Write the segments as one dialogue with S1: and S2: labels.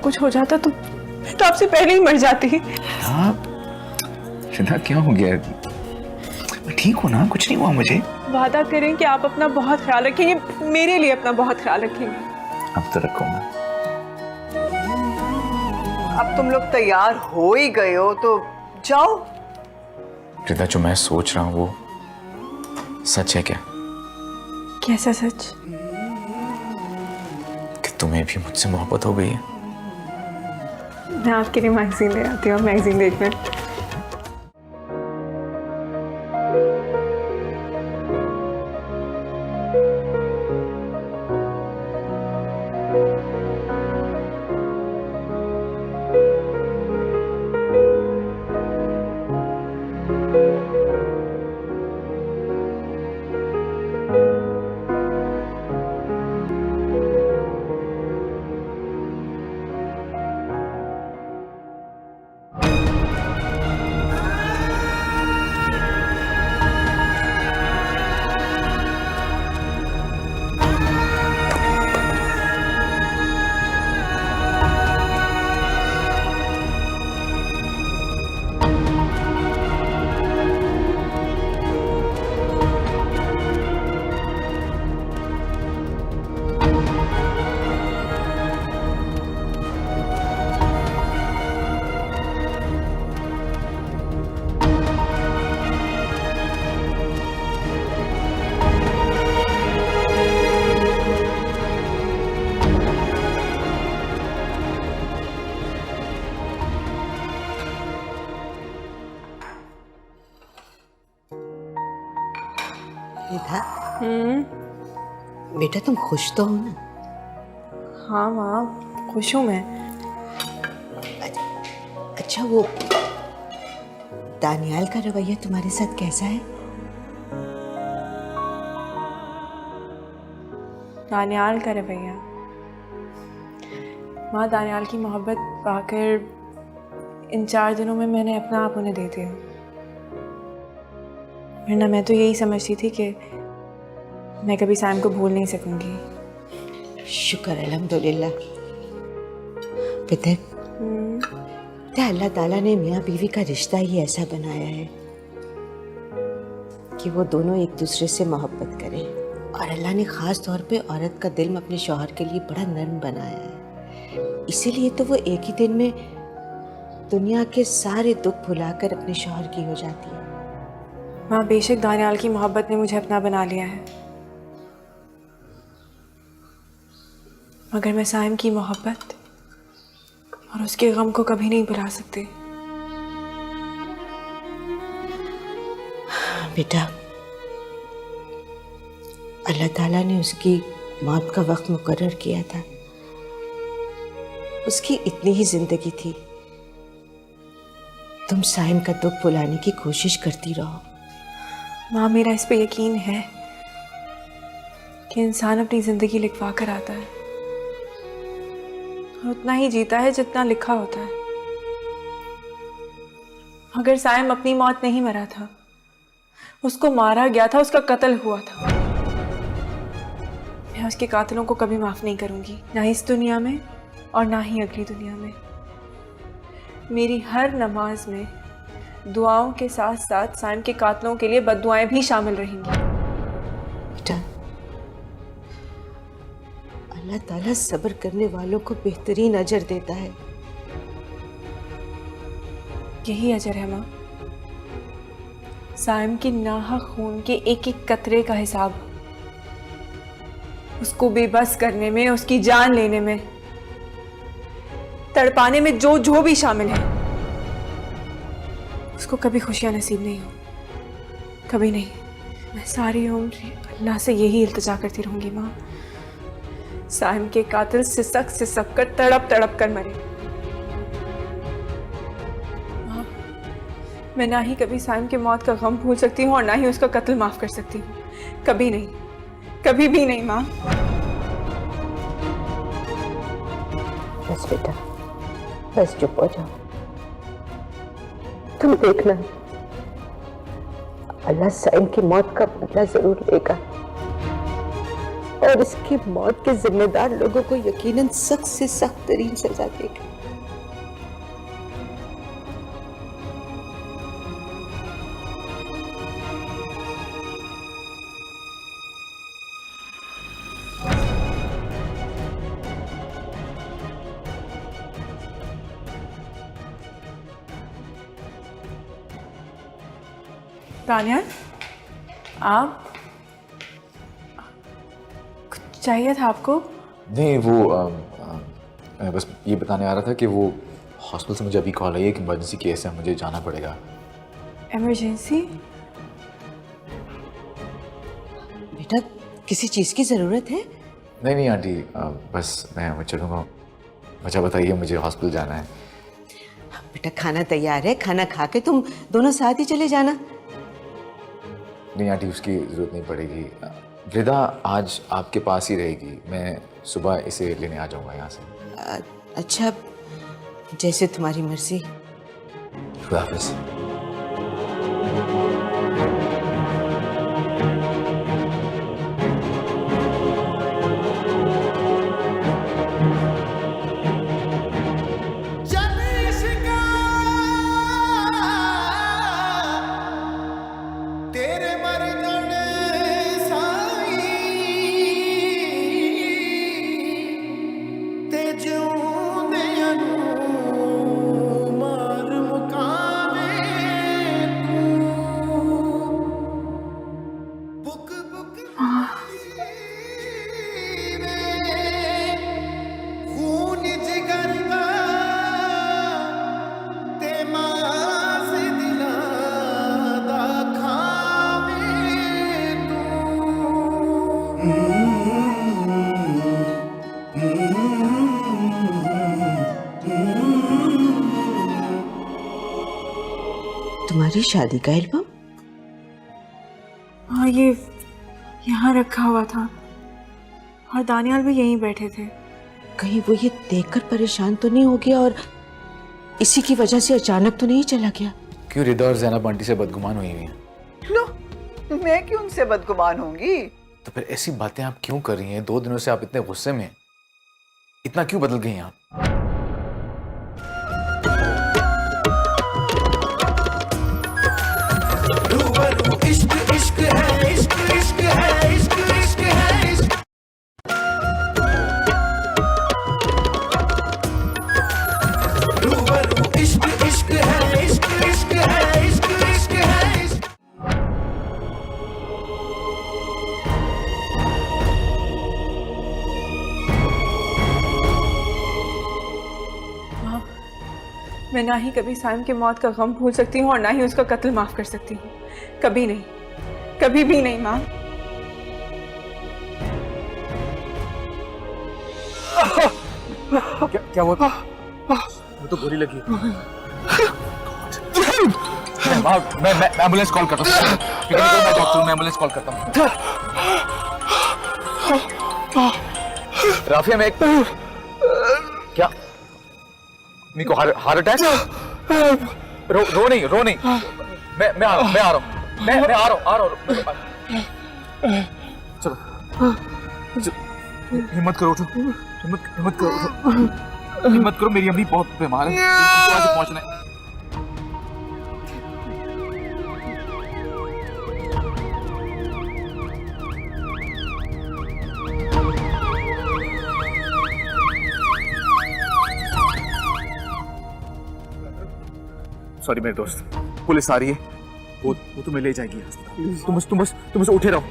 S1: कुछ हो जाता तो मैं तो आपसे पहले ही मर जाती।
S2: रिदा क्या हो गया? ठीक हो ना? कुछ नहीं हुआ मुझे।
S1: वादा करें कि आप अपना बहुत ख्याल रखेंगे, मेरे लिए अपना बहुत ख्याल रखेंगे।
S2: अब तो रखूंगा।
S3: अब तुम लोग तैयार हो ही गए हो तो जाओ।
S2: रिदा, जो मैं सोच रहा हूँ वो सच है क्या?
S1: कैसा सच?
S2: कि तुम्हें भी मुझसे मोहब्बत हो गई है?
S1: मैं आपके लिए मैगजीन ले आती हूँ, मैगजीन देखने।
S3: रिधा, बेटा तुम खुश तो हो ना?
S1: हाँ माँ, खुश हूँ मैं।
S3: अच्छा, वो दानियाल का रवैया तुम्हारे साथ कैसा है?
S1: दानियाल का रवैया? माँ, दानियाल की मोहब्बत पाकर इन 4 दिनों में मैंने अपना आप उन्हें दे दिया। वरना मैं तो यही समझती थी कि मैं कभी सैम को भूल नहीं सकूंगी।
S3: शुक्र अल्हम्दुलिल्लाह। पितर, अल्लाह ताला ने मियाँ बीवी का रिश्ता ही ऐसा बनाया है कि वो दोनों एक दूसरे से मोहब्बत करें। और अल्लाह ने ख़ास तौर पे औरत का दिल अपने शौहर के लिए बड़ा नर्म बनाया है। इसीलिए तो वो एक ही दिन में दुनिया के सारे दुख भुलाकर अपने शौहर की हो जाती है।
S1: माँ, बेशक दानियाल की मोहब्बत ने मुझे अपना बना लिया है, मगर मैं साइम की मोहब्बत और उसके गम को कभी नहीं भुला सकती।
S3: बेटा, अल्लाह ताला ने उसकी मौत का वक्त मुकर्रर किया था। उसकी इतनी ही जिंदगी थी। तुम साइम का दुख भुलाने की कोशिश करती रहो।
S1: माँ, मेरा इस पे यकीन है कि इंसान अपनी जिंदगी लिखवा कर आता है और उतना ही जीता है जितना लिखा होता है। अगर साइम अपनी मौत नहीं मरा था, उसको मारा गया था, उसका कत्ल हुआ था। मैं उसके कातिलों को कभी माफ नहीं करूंगी, ना इस दुनिया में और ना ही अगली दुनिया में। मेरी हर नमाज में दुआओं के साथ साथ साइम के कातिलों के लिए बद्दुआएं भी शामिल रहेंगी।
S3: बेटा, अल्लाह ताला सब्र करने वालों को बेहतरीन अजर देता है।
S1: यही अजर है माँ, साइम के नाहक खून के एक एक कतरे का हिसाब। उसको बेबस करने में, उसकी जान लेने में, तड़पाने में जो भी शामिल है, उसको कभी खुशियां नसीब नहीं हो, कभी नहीं। मैं सारी उम्र अल्लाह से यही इल्तिजा करती रहूंगी माँ, साइम के कातिल सिसक सिसक कर, तड़प तड़प कर मरे। माँ, मैं ना ही कभी साइम की मौत का गम भूल सकती हूँ और ना ही उसका कत्ल माफ कर सकती हूँ। कभी नहीं, कभी भी नहीं माँ।
S3: बस बेटा, बस चुप हो जाओ। तुम देखना, अल्लाह साइम की मौत का बदला जरूर लेगा। और इसकी मौत के जिम्मेदार लोगों को यकीनन सख्त से सख्त तरीन सजा देगा।
S1: तानिया, आप कुछ चाहिए था आपको?
S2: नहीं, वो मैं बस ये बताने आ रहा था कि वो हॉस्पिटल से मुझे अभी कॉल आई है कि इमरजेंसी केस है, मुझे जाना पड़ेगा।
S1: इमरजेंसी?
S3: बेटा, किसी चीज की जरूरत है?
S2: नहीं आंटी, बस मैं चलूँगा। अच्छा बताइए, मुझे हॉस्पिटल जाना है।
S3: बेटा, खाना तैयार है, खाना खा के तुम दोनों साथ ही चले जाना।
S2: नहीं आंटी, उसकी ज़रूरत नहीं पड़ेगी। वृदा आज आपके पास ही रहेगी, मैं सुबह इसे लेने आ जाऊँगा यहाँ से।
S3: अच्छा, जैसे तुम्हारी मर्जी।
S2: खुदा हाफिज़।
S3: तुम्हारी शादी का एल्बम?
S1: हाँ, ये यहाँ रखा हुआ था और दानियाल भी यहीं बैठे थे।
S3: कहीं वो ये देखकर परेशान तो नहीं हो गया और इसी की वजह से अचानक तो नहीं चला गया?
S2: क्यों, रिदा और ज़ैनब आंटी से बदगुमान हुई हैं?
S4: लो, मैं क्यों उनसे बदगुमान होंगी?
S2: तो फिर ऐसी बातें आप क्यों कर रही हैं? 2 दिनों से आप इतने गुस्से में, इतना क्यों बदल गई हैं आप?
S1: मैं ना ही कभी साइम की मौत का गम भूल सकती हूँ और ना ही उसका कत्ल माफ कर सकती हूँ। कभी नहीं, कभी भी नहीं माँ।
S2: क्या हुआ? मुझे तो गोली लगी। मैं एम्बुलेंस कॉल करता हूँ। मैं डॉक्टर हूँ, मैं एम्बुलेंस कॉल करता हूँ। राफिया, मैं क्या मीको हार्ट अटैक? रो नहीं। मैं आ रहा हूँ। मैं आ रहा हूँ। चलो, हिम्मत करो, उठो। हिम्मत करो, मेरी अम्मी बहुत बीमार है, पहुंचना है। सॉरी मेरे दोस्त, पुलिस आ रही है, वो तुम्हें ले जाएगी अस्पताल। तुम बस उठे रहो,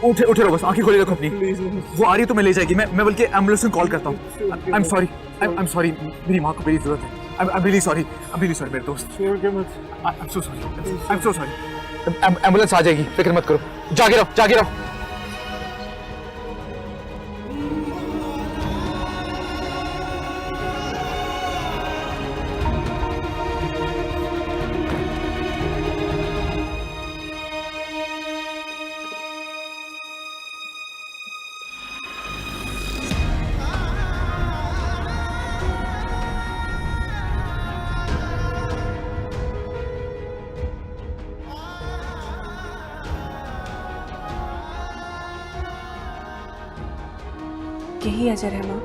S2: उठे रहो, बस आंखें खोले रखो अपनी। वो आ रही है, तुम्हें ले जाएगी। मैं बल्कि एम्बुलेंस को कॉल करता हूँ। आई एम सॉरी, मेरी माँ को मेरी जरूरत है। आई एम रियली सॉरी मेरे दोस्त। I am so sorry. Ambulance आ जाएगी, फिक्र मत करो, जागे रहो।
S1: यही अजर है माँ।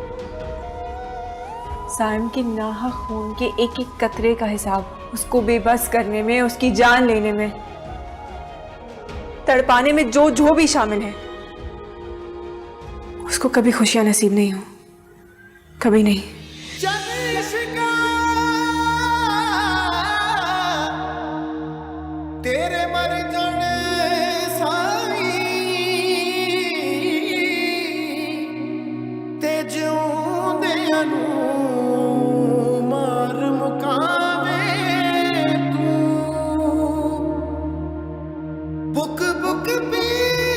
S1: साइम के नाहक खून के एक एक कतरे का हिसाब उसको बेबस करने में, उसकी जान लेने में, तड़पाने में जो जो भी शामिल है, उसको कभी खुशियां नसीब नहीं हो, कभी नहीं।
S5: तेरे मर जाने साई ते जिउंदियां नूं मार मुकावे तू बुक बुक पीवे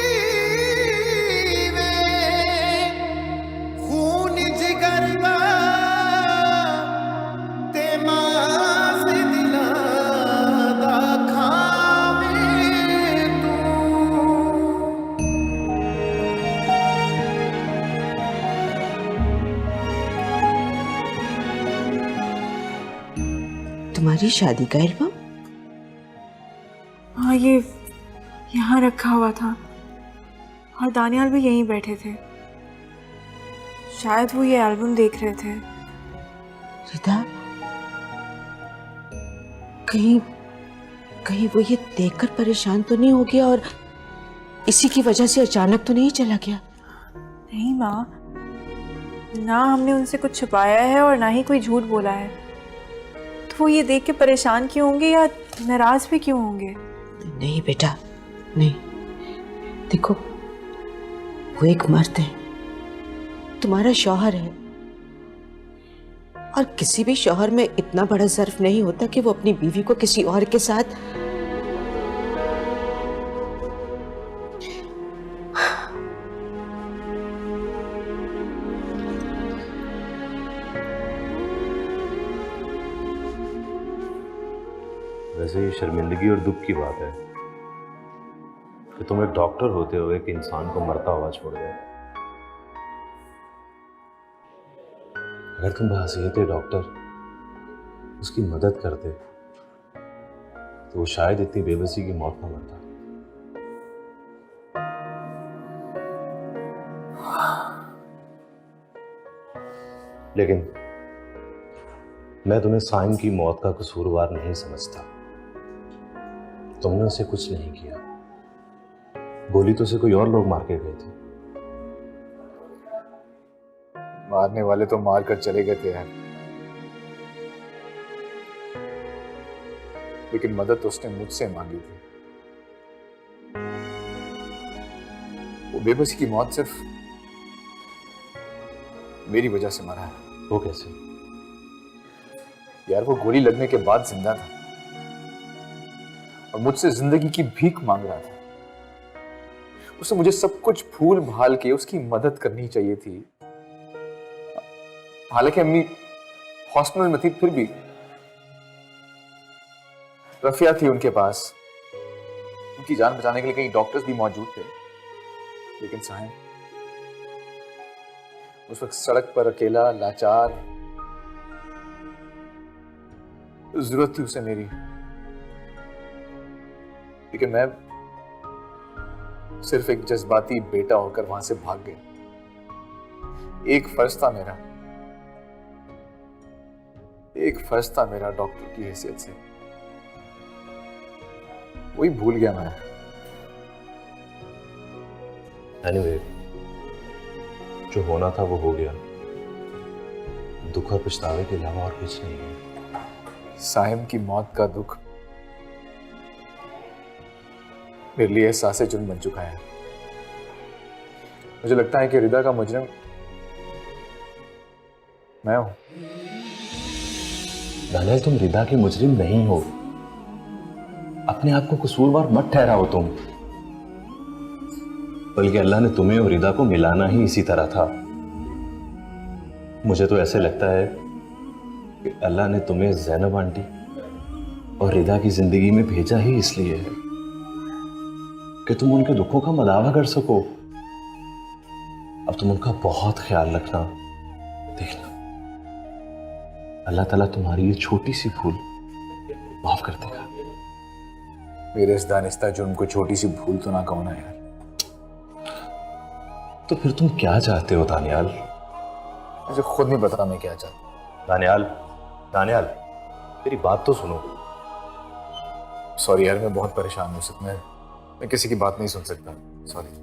S5: खून जिगर दा ते मास दिलां दा खावे तू।
S3: तुम्हारी शादी का एल्बम?
S1: हाँ, ये यहाँ रखा हुआ था और दानियाल भी यहीं बैठे थे। शायद वो ये एल्बम देख रहे थे।
S3: रिदा, कहीं कहीं वो ये देखकर परेशान तो नहीं हो गया और इसी की वजह से अचानक तो नहीं चला गया?
S1: नहीं माँ, ना हमने उनसे कुछ छुपाया है और ना ही कोई झूठ बोला है, तो वो ये देख के परेशान क्यों होंगे या नाराज भी क्यों होंगे?
S3: नहीं बेटा, नहीं। देखो, वो एक मर्द है, तुम्हारा शौहर है, और किसी भी शौहर में इतना बड़ा ज़र्फ नहीं होता कि वो अपनी बीवी को किसी और के साथ।
S6: वैसे ये शर्मिंदगी और दुख की बात है कि तुम एक डॉक्टर होते हुए एक इंसान को मरता हुआ छोड़ गए। अगर तुम बहसीयत डॉक्टर उसकी मदद करते तो वो शायद इतनी बेबसी की मौत न मरता। लेकिन मैं तुम्हें साइम की मौत का कसूरवार नहीं समझता। तुमने उसे कुछ नहीं किया, गोली तो उसे कोई और लोग मार के गए थे।
S2: मारने वाले तो मार कर चले गए थे यार, लेकिन मदद तो उसने मुझसे मांगी थी। वो बेबसी की मौत सिर्फ मेरी वजह से मरा है।
S6: वो कैसे?
S2: यार वो गोली लगने के बाद जिंदा था और मुझसे जिंदगी की भीख मांग रहा था। उसे मुझे सब कुछ भूल भाल के उसकी मदद करनी चाहिए थी। हालांकि अम्मी हॉस्पिटल में थी, फिर भी रफिया थी उनके पास, उनकी जान बचाने के लिए कई डॉक्टर्स भी मौजूद थे। लेकिन साहिब उस वक्त सड़क पर अकेला, लाचार, जरूरत थी उसे मेरी। लेकिन मैं सिर्फ एक जज्बाती बेटा होकर वहां से भाग गया। एक फर्ज था मेरा डॉक्टर की हैसियत से, वही भूल गया मैं।
S6: एनीवे, जो होना था वो हो गया। दुख और पछतावे के अलावा और कुछ नहीं है।
S2: साहिम की मौत का दुख मेरे लिए एहसास जुर्म बन चुका है। मुझे लगता है कि रिदा का मुजरिम मैं हूं।
S6: दानियल, तुम रिदा के मुजरिम नहीं हो। अपने आप को कसूरवार मत ठहराओ तुम, बल्कि अल्लाह ने तुम्हें और रिदा को मिलाना ही इसी तरह था। मुझे तो ऐसे लगता है कि अल्लाह ने तुम्हें ज़ैनब आंटी और रिदा की जिंदगी में भेजा ही इसलिए है कि तुम उनके दुखों का मदावा कर सको। अब तुम उनका बहुत ख्याल रखना। देखना, अल्लाह ताला तुम्हारी ये छोटी सी भूल माफ कर देगा।
S2: मेरे इस दानिस्ता जुर्म को छोटी सी भूल तो ना कहना यार।
S6: तो फिर तुम क्या चाहते हो दानियाल?
S2: मुझे खुद नहीं पता मैं क्या चाहता।
S6: दानियाल, दानियाल, मेरी बात तो सुनो।
S2: सॉरी यार, मैं बहुत परेशान हूँ सच में। मैं किसी की बात नहीं सुन सकता। सॉरी।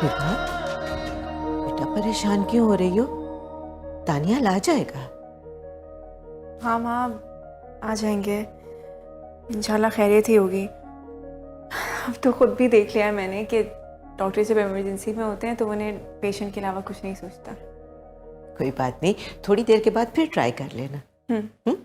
S3: बेटा, बेटा परेशान क्यों हो रही हो? दानियाल आ जाएगा।
S1: हाँ माँ, आ जाएंगे इंशाल्लाह, खैरियत ही होगी। अब तो खुद भी देख लिया है मैंने कि डॉक्टर जब इमरजेंसी में होते हैं तो उन्हें पेशेंट के अलावा कुछ नहीं सोचता।
S3: कोई बात नहीं, थोड़ी देर के बाद फिर ट्राई कर लेना।
S1: हम्म।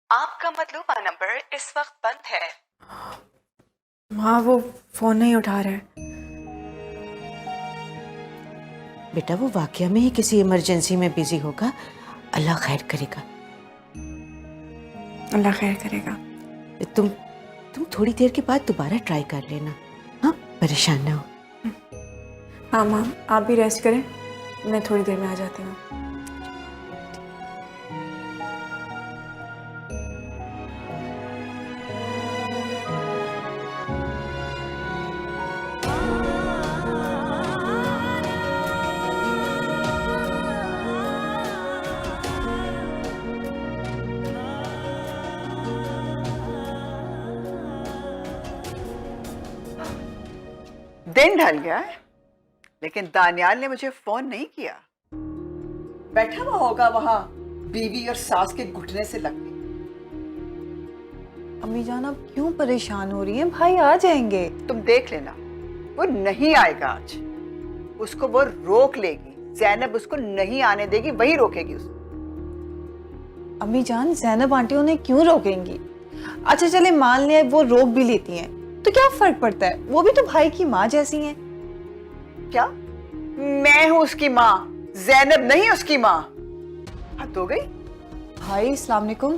S7: आपका मतलूबा नंबर इस वक्त बंद है।
S1: माँ वो फोन नहीं उठा रहा है।
S3: बेटा वो वाकया में ही किसी इमरजेंसी में बिजी होगा। अल्लाह खैर करेगा।
S1: अल्लाह खैर करेगा।
S3: तुम थोड़ी देर के बाद दोबारा ट्राई कर लेना। हाँ, परेशान ना हो।
S1: हाँ माँ, आप भी रेस्ट करें, मैं थोड़ी देर में आ जाती हूँ।
S4: दिन ढल गया है, लेकिन दानियाल ने मुझे फोन नहीं किया। बैठा हुआ होगा वहां बीवी और सास के घुटने से लग के।
S8: अम्मी जान आप क्यों परेशान हो रही हैं? भाई आ जाएंगे।
S4: तुम देख लेना, वो नहीं आएगा आज। उसको वो रोक लेगी, ज़ैनब उसको नहीं आने देगी, वही रोकेगी उसको।
S8: अम्मी जान ज़ैनब आंटी उन्हें क्यों रोकेंगी? अच्छा चले मान लिया वो रोक भी लेती हैं तो क्या फर्क पड़ता है, वो भी तो भाई की माँ जैसी हैं।
S4: क्या मैं हूं उसकी माँ, ज़ैनब नहीं उसकी माँ? हद हो गई।
S8: भाई अस्सलाम वालेकुम।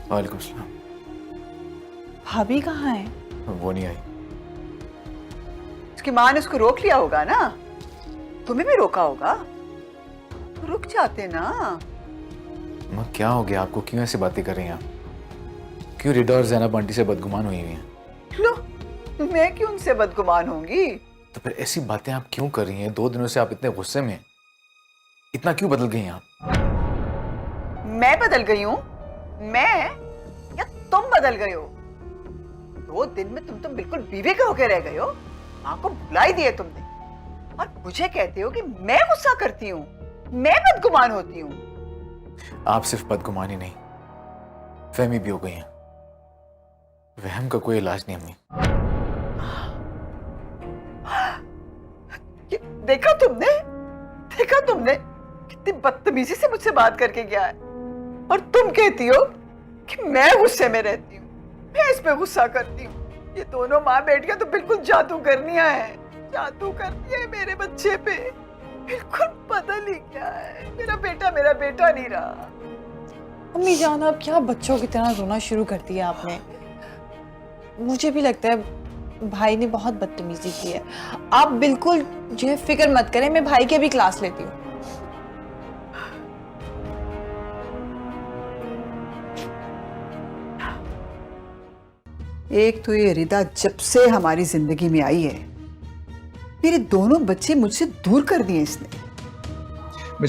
S2: वालेकुम सलाम।
S8: भाभी कहाँ है?
S2: वो नहीं आई।
S4: उसकी माँ ने उसको रोक लिया होगा ना, तुम्हें भी रोका होगा, तो रुक जाते ना।
S2: माँ क्या हो गया आपको? क्यों ऐसी बातें कर रही हैं आप? क्यों रिदा और ज़ैनब आंटी से बदगुमान हुई हुई हैं?
S4: लो, मैं क्यों उनसे बदगुमान होंगी?
S2: तो फिर ऐसी बातें आप क्यों कर रही हैं? 2 दिनों से आप इतने गुस्से में, इतना क्यों बदल गई हैं आप?
S4: मैं बदल गई हूँ? मैं या तुम बदल गए हो? 2 दिन में तुम तो बिल्कुल बेवकूफ होके रह गए हो। माँ को बुला ही दिए तुमने और मुझे कहते हो कि मैं गुस्सा करती हूँ, मैं बदगुमान होती हूँ।
S2: आप सिर्फ बदगुमान ही नहीं, फहमी भी हो गई हैं। वहम का कोई इलाज नहीं अम्मी।
S4: देखा तुमने कितनी बदतमीजी से मुझसे बात करके गया है, और तुम कहती हो कि मैं गुस्से में रहती हूँ, मैं इस पे गुस्सा करती हूँ। ये दोनों माँ बेटियां तो बिल्कुल जादू करनियां हैं, जादू करती है मेरे बच्चे पे। बिल्कुल बदल ही गया है मेरा बेटा नहीं रहा।
S8: अम्मी जान आप क्या बच्चों की तरह रोना शुरू कर दिया आपने। मुझे भी लगता है भाई ने बहुत बदतमीजी की है। आप बिल्कुल जो है फिक्र मत करें, मैं भाई की अभी क्लास लेती हूँ।
S4: एक तो ये रिदा जब से हमारी जिंदगी में आई है, मेरे दोनों बच्चे मुझसे दूर कर दिए इसने।
S2: मैं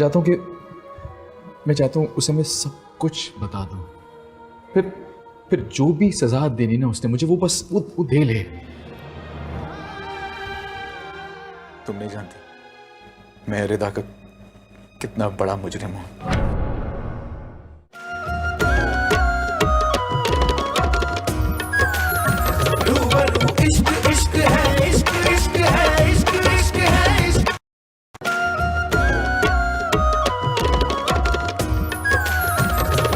S2: चाहता हूँ उसे मैं सब कुछ बता दूँ, फिर जो भी सजा देनी ना उसने मुझे, वो बस वो दे ले। तुम नहीं जानती मैं रिदा का कितना बड़ा मुजरिम हूं।
S5: इश्क इश्क है, इश्क इश्क है, इश्क इश्क है, इश्क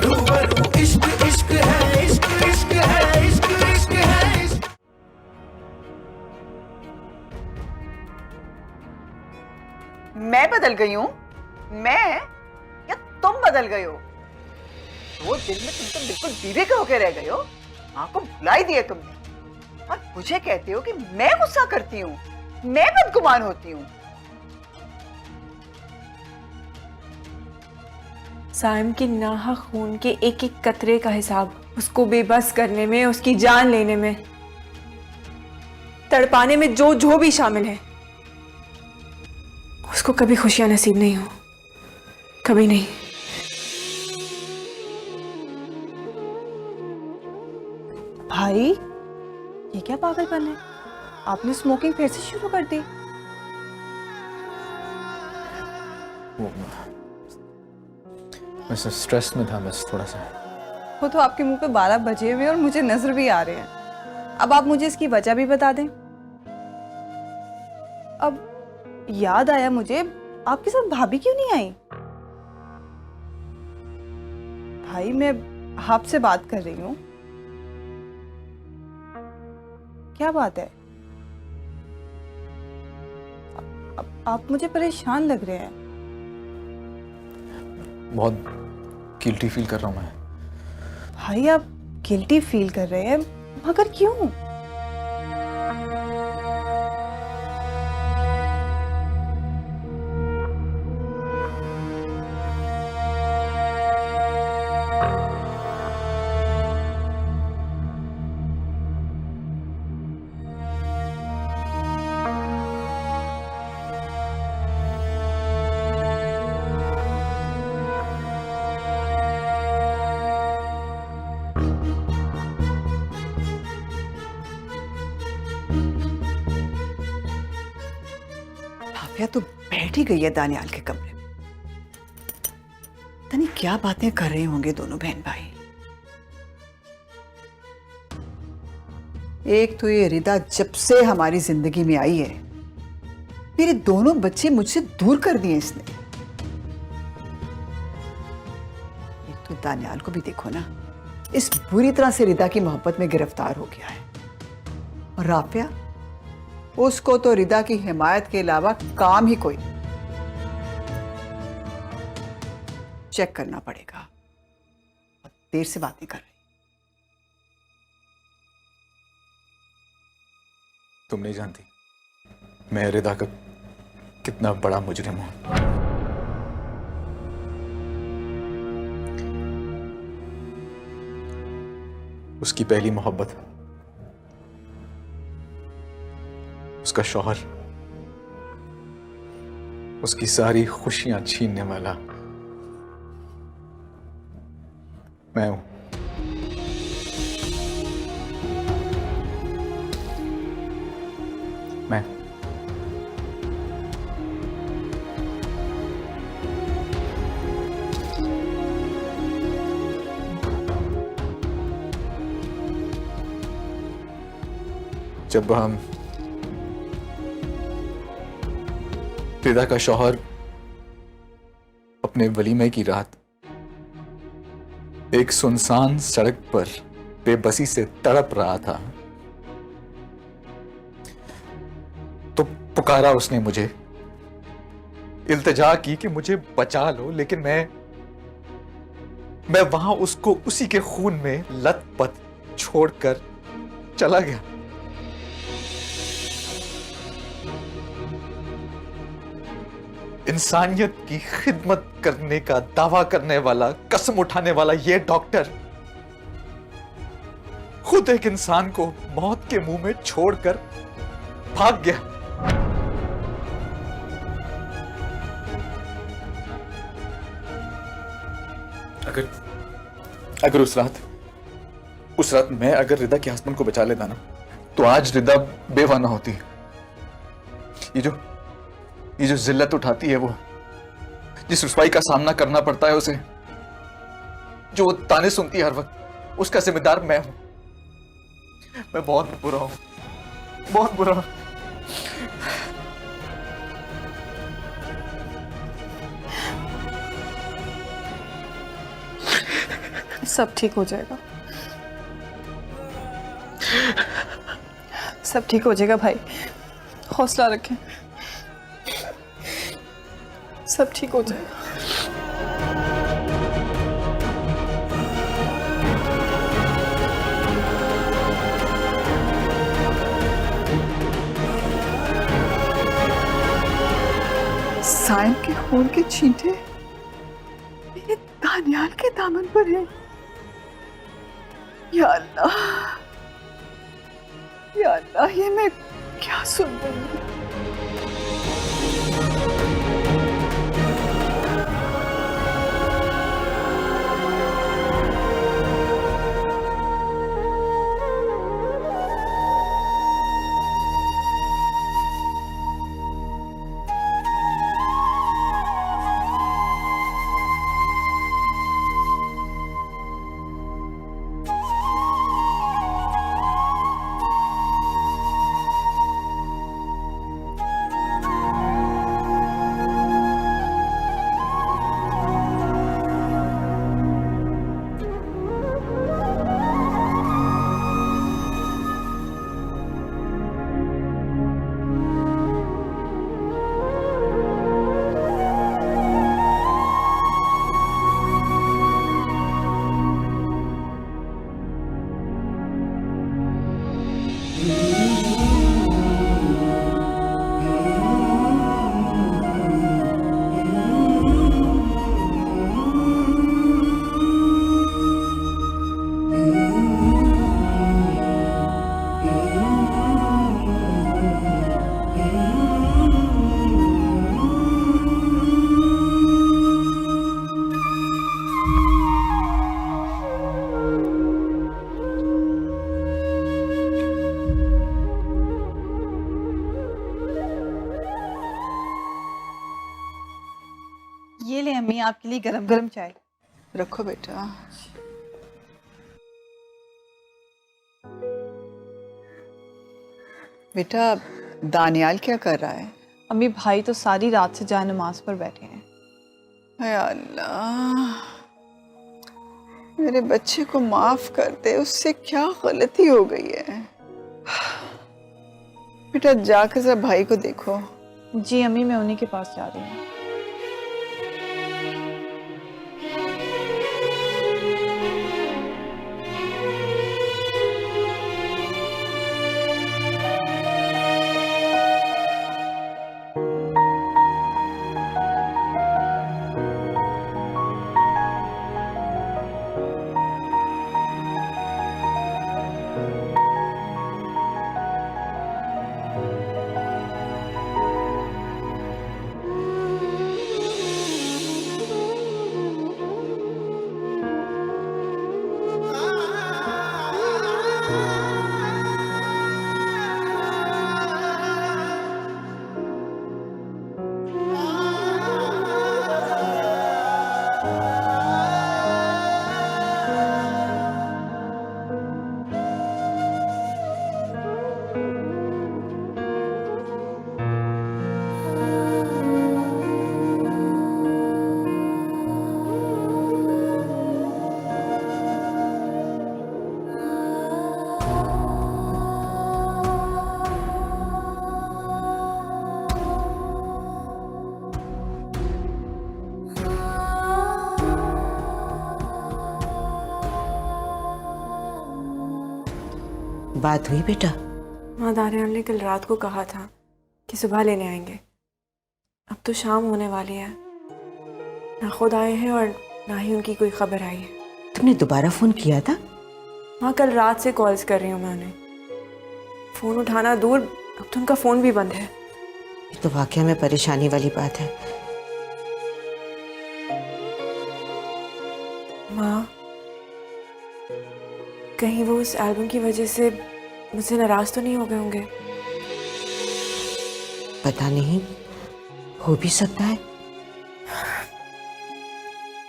S5: रूबरू इश्क इश्क है, इश्क इश्क है, इश्क इश्क है, इश्क।
S4: मैं बदल गई हूँ? मैं या तुम बदल गए हो? वो दिल में तुम तो बिल्कुल विवेक होके रह गए हो, माँ को भुला ही दिए तुमने, और मुझे कहते हो कि मैं गुस्सा करती हूँ, मैं बदगुमान होती हूँ।
S1: साइम की नाहक खून के एक एक कतरे का हिसाब, उसको बेबस करने में, उसकी जान लेने में, तड़पाने में जो भी शामिल है, उसको कभी खुशियां नसीब नहीं हो, कभी नहीं।
S8: भाई ये क्या पागलपन है? आपने स्मोकिंग फिर से शुरू कर दी?
S2: मैं स्ट्रेस में था बस थोड़ा सा।
S8: वो तो आपके मुंह पे 12 बजे हुए और मुझे नजर भी आ रहे हैं। अब आप मुझे इसकी वजह भी बता दें। अब याद आया मुझे, आपके साथ भाभी क्यों नहीं आई? भाई मैं आपसे बात कर रही हूँ। क्या बात है? आप मुझे परेशान लग रहे हैं।
S2: बहुत गिल्टी फील कर रहा हूँ मैं।
S8: भाई आप गिल्टी फील कर रहे हैं, मगर क्यों?
S4: भाभिया तो बैठ ही गई है दानियाल के कमरे में। तनी क्या बातें कर रहे होंगे दोनों बहन भाई। एक तो ये रिदा जब से हमारी जिंदगी में आई है, मेरे दोनों बच्चे मुझसे दूर कर दिए इसने। एक तो दानियाल को भी देखो ना, इस बुरी तरह से रिदा की मोहब्बत में गिरफ्तार हो गया है। और राफिया, उसको तो रिदा की हिमायत के अलावा काम ही कोई नहीं। चेक करना पड़ेगा। देर से बात नहीं कर रही।
S2: तुम नहीं जानती मैं रिदा का कितना बड़ा मुजरिम हूं। उसकी पहली मोहब्बत, उसका शौहर, उसकी सारी खुशियां छीनने वाला मैं हूं। मैं जब हम रिदा का शौहर अपने वलीमे की रात एक सुनसान सड़क पर बेबसी से तड़प रहा था, तो पुकारा उसने मुझे, इल्तिजा की कि मुझे बचा लो, लेकिन मैं वहां उसको उसी के खून में लथपथ छोड़कर चला गया। इंसानियत की खिदमत करने का दावा करने वाला, कसम उठाने वाला ये डॉक्टर खुद एक इंसान को मौत के मुंह में छोड़कर भाग गया। अगर उस रात मैं अगर रिदा के हस्बैंड को बचा लेता ना, तो आज रिदा बेवा ना होती। ये जो जिल्लत उठाती है, वो जिस रुसवाई का सामना करना पड़ता है उसे, जो वो ताने सुनती है हर वक्त, उसका जिम्मेदार मैं हूं। मैं बहुत बुरा हूं, बहुत बुरा हूं।
S8: सब ठीक हो जाएगा, सब ठीक हो जाएगा भाई, हौसला रखें, सब ठीक हो जाएगा। साइम के खून के छींटे मेरे दानियाल के दामन पर है। या अल्लाह, या अल्लाह, ये मैं क्या सुन रही हूँ? ये ले अम्मी, आपके लिए गरम गरम चाय।
S4: रखो बेटा। बेटा, दानियाल क्या कर रहा है?
S8: अम्मी भाई तो सारी रात से जाए नमाज पर बैठे हैं।
S4: हाय अल्लाह, मेरे बच्चे को माफ कर दे, उससे क्या गलती हो गई है। बेटा जाकर जरा भाई को देखो।
S8: जी अम्मी, मैं उन्हीं के पास जा रही हूँ।
S3: बात हुई बेटा?
S1: माँ, दानियाल ने कल रात को कहा था कि सुबह लेने आएंगे। अब तो शाम होने वाली है, ना खुद आए हैं और ना ही उनकी कोई खबर आई है।
S3: तुमने दोबारा फोन किया था?
S1: हाँ, कल रात से कॉल्स कर रही हूँ मैं उन्हें। फ़ोन उठाना दूर, अब तो उनका फ़ोन भी बंद है।
S3: ये तो वाकई में परेशानी वाली बात है।
S1: माँ, कहीं वो उस एल्बम की वजह से मुझसे नाराज तो नहीं हो गए होंगे?
S3: पता नहीं, हो भी सकता है।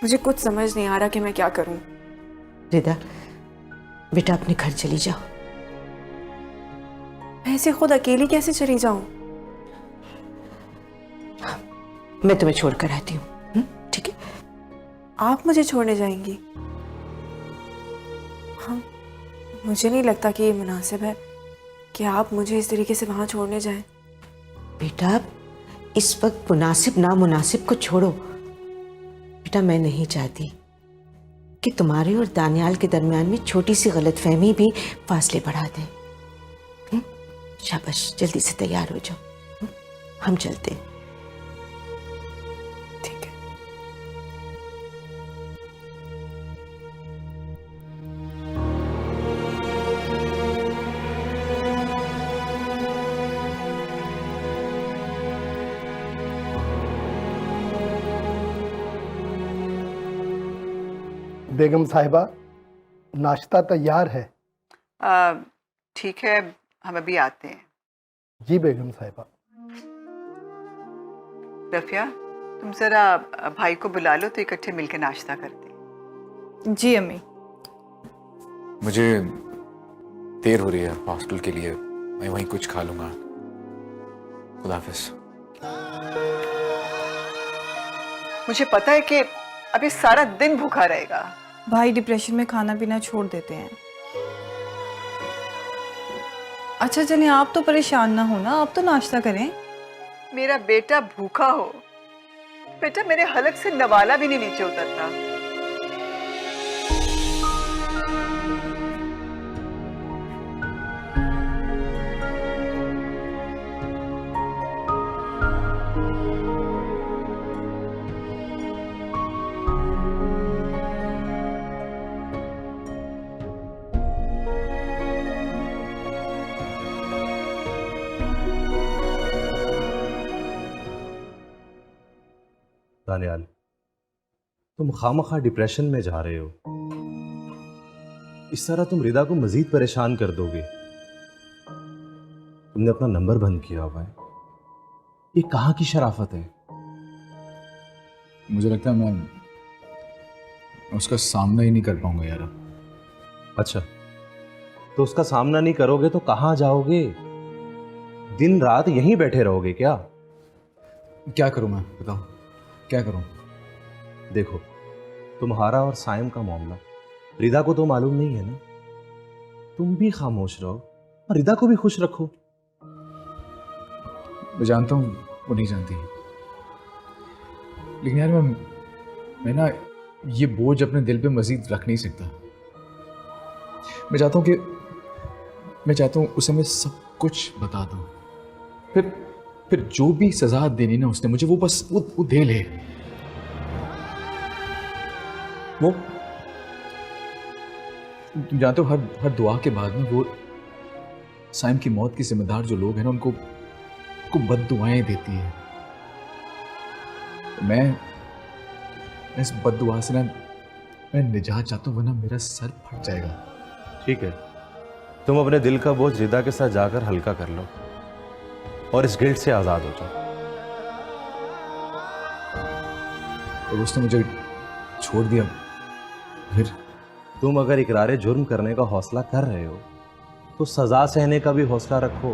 S1: मुझे कुछ समझ नहीं आ रहा कि मैं क्या करूं।
S3: रिदा, बेटा अपने घर चली जाओ।
S1: मैं ऐसे खुद अकेली कैसे चली जाऊं?
S3: मैं तुम्हें छोड़ कर आती हूँ, ठीक है?
S1: आप मुझे छोड़ने जाएंगी? हाँ, मुझे नहीं लगता कि ये मुनासिब है कि आप मुझे इस तरीके से वहां छोड़ने जाएं।
S3: बेटा, इस वक्त मुनासिब नामुनासिब को छोड़ो। बेटा, मैं नहीं चाहती कि तुम्हारे और दानियाल के दरमियान में छोटी सी गलतफहमी भी फासले बढ़ा दे। शाबाश, जल्दी से तैयार हो जाओ, हम चलते हैं।
S1: ठीक है।
S9: बेगम साहिबा, नाश्ता तैयार है।
S4: ठीक है, हम अभी आते हैं।
S9: जी बेगम साहिबा।
S4: रफिया, तुम जरा भाई को बुला लो तो इकट्ठे मिलकर नाश्ता करते हैं।
S8: जी अम्मी।
S2: मुझे देर हो रही है हॉस्टल के लिए, मैं वहीं कुछ खा लूंगा। खुदा हाफिज।
S4: मुझे पता है कि अभी सारा दिन भूखा रहेगा।
S8: भाई डिप्रेशन में खाना पीना छोड़ देते हैं। अच्छा चलिए, आप तो परेशान ना हो ना, आप तो नाश्ता करें।
S4: मेरा बेटा भूखा हो, बेटा मेरे हलक से नवाला भी नहीं नीचे उतरता।
S6: दानियाल, तुम खामखा डिप्रेशन में जा रहे हो। इस तरह तुम रिदा को मजीद परेशान कर दोगे। तुमने अपना नंबर बंद किया हुआ है, ये कहाँ की शराफत है?
S2: मुझे लगता है मैं उसका सामना ही नहीं कर पाऊंगा यार।
S6: अच्छा, तो उसका सामना नहीं करोगे तो कहाँ जाओगे? दिन रात यहीं बैठे रहोगे क्या?
S2: क्या करूं मैं, बताओ क्या करूं?
S6: देखो, तुम्हारा और साइम का मामला रिदा को तो मालूम नहीं है ना। तुम भी खामोश रहो और रिदा को भी खुश रखो।
S2: मैं जानता हूं वो नहीं जानती, लेकिन यार मैं ना ये बोझ अपने दिल पे मजीद रख नहीं सकता। मैं चाहता हूं उसे मैं सब कुछ बता दूं, फिर जो भी सजा देनी ना उसने मुझे, वो बस वो दे ले। वो तुम जानते हो, हर दुआ के बाद में वो साइम की मौत के जिम्मेदार जो लोग हैं ना, उनको बद्दुआएं देती है। मैं इस बद्दुआ से ना मैं निजात चाहता हूं, वरना मेरा सर फट जाएगा।
S6: ठीक है, तुम अपने दिल का बोझ रिदा के साथ जाकर हल्का कर लो और इस गिल्ट से आजाद हो जाओ।
S2: और उसने मुझे छोड़ दिया, फिर
S6: तुम अगर इकरार जुर्म करने का हौसला कर रहे हो तो सजा सहने का भी हौसला रखो।